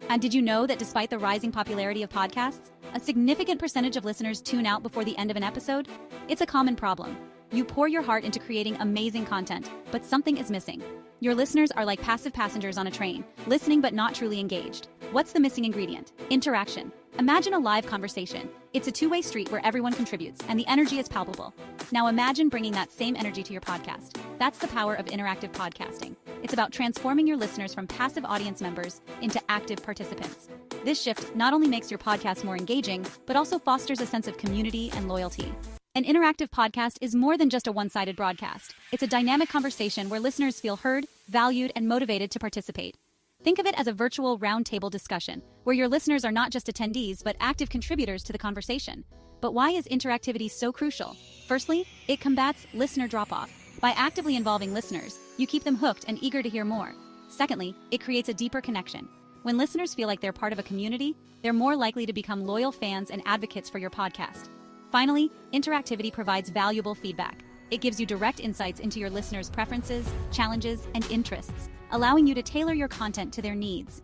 And did you know that despite the rising popularity of podcasts, a significant percentage of listeners tune out before the end of an episode? It's a common problem. You pour your heart into creating amazing content, but something is missing. Your listeners are like passive passengers on a train, listening but not truly engaged. What's the missing ingredient? Interaction. Imagine a live conversation. It's a two-way street where everyone contributes, and the energy is palpable. Now imagine bringing that same energy to your podcast. That's the power of interactive podcasting. It's about transforming your listeners from passive audience members into active participants. This shift not only makes your podcast more engaging, but also fosters a sense of community and loyalty. An interactive podcast is more than just a one-sided broadcast. It's a dynamic conversation where listeners feel heard, valued, and motivated to participate. Think of it as a virtual roundtable discussion, where your listeners are not just attendees but active contributors to the conversation. But why is interactivity so crucial? Firstly, it combats listener drop-off. By actively involving listeners, you keep them hooked and eager to hear more. Secondly, it creates a deeper connection. When listeners feel like they're part of a community, they're more likely to become loyal fans and advocates for your podcast. Finally, interactivity provides valuable feedback. It gives you direct insights into your listeners' preferences, challenges, and interests, allowing you to tailor your content to their needs.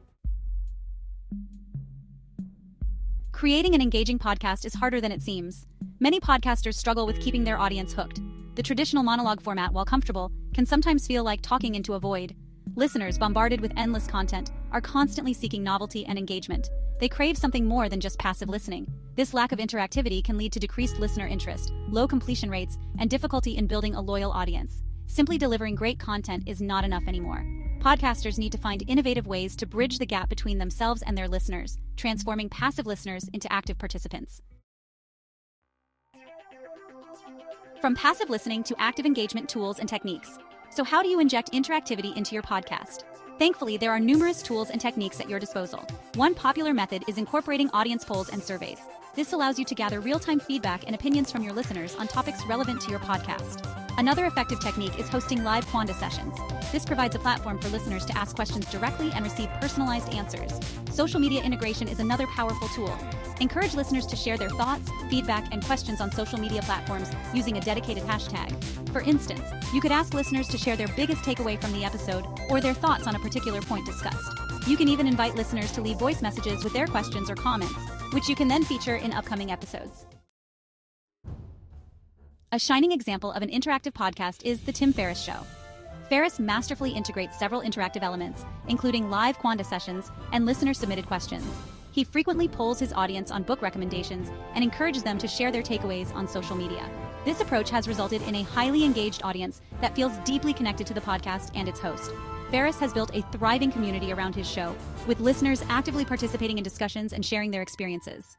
Creating an engaging podcast is harder than it seems. Many podcasters struggle with keeping their audience hooked. The traditional monologue format, while comfortable, can sometimes feel like talking into a void. Listeners, bombarded with endless content, are constantly seeking novelty and engagement. They crave something more than just passive listening. This lack of interactivity can lead to decreased listener interest, low completion rates, and difficulty in building a loyal audience. Simply delivering great content is not enough anymore. Podcasters need to find innovative ways to bridge the gap between themselves and their listeners, transforming passive listeners into active participants. From passive listening to active engagement tools and techniques. So how do you inject interactivity into your podcast? Thankfully, there are numerous tools and techniques at your disposal. One popular method is incorporating audience polls and surveys. This allows you to gather real-time feedback and opinions from your listeners on topics relevant to your podcast. Another effective technique is hosting live Quanda sessions. This provides a platform for listeners to ask questions directly and receive personalized answers. Social media integration is another powerful tool. Encourage listeners to share their thoughts, feedback, and questions on social media platforms using a dedicated hashtag. For instance, you could ask listeners to share their biggest takeaway from the episode or their thoughts on a particular point discussed. You can even invite listeners to leave voice messages with their questions or comments, which you can then feature in upcoming episodes. A shining example of an interactive podcast is The Tim Ferriss Show. Ferriss masterfully integrates several interactive elements, including live Quanda sessions and listener-submitted questions. He frequently polls his audience on book recommendations and encourages them to share their takeaways on social media. This approach has resulted in a highly engaged audience that feels deeply connected to the podcast and its host. Ferriss has built a thriving community around his show, with listeners actively participating in discussions and sharing their experiences.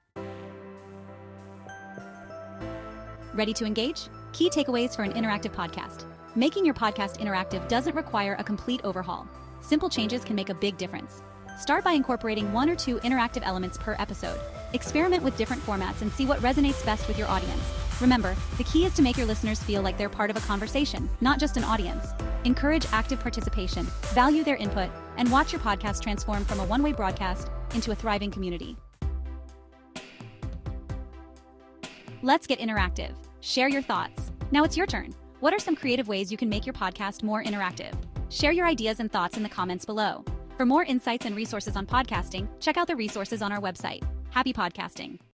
Ready to engage? Key takeaways for an interactive podcast. Making your podcast interactive doesn't require a complete overhaul. Simple changes can make a big difference. Start by incorporating 1 or 2 interactive elements per episode. Experiment with different formats and see what resonates best with your audience. Remember, the key is to make your listeners feel like they're part of a conversation, not just an audience. Encourage active participation, value their input, and watch your podcast transform from a one-way broadcast into a thriving community. Let's get interactive. Share your thoughts. Now it's your turn. What are some creative ways you can make your podcast more interactive? Share your ideas and thoughts in the comments below. For more insights and resources on podcasting, check out the resources on our website. Happy podcasting!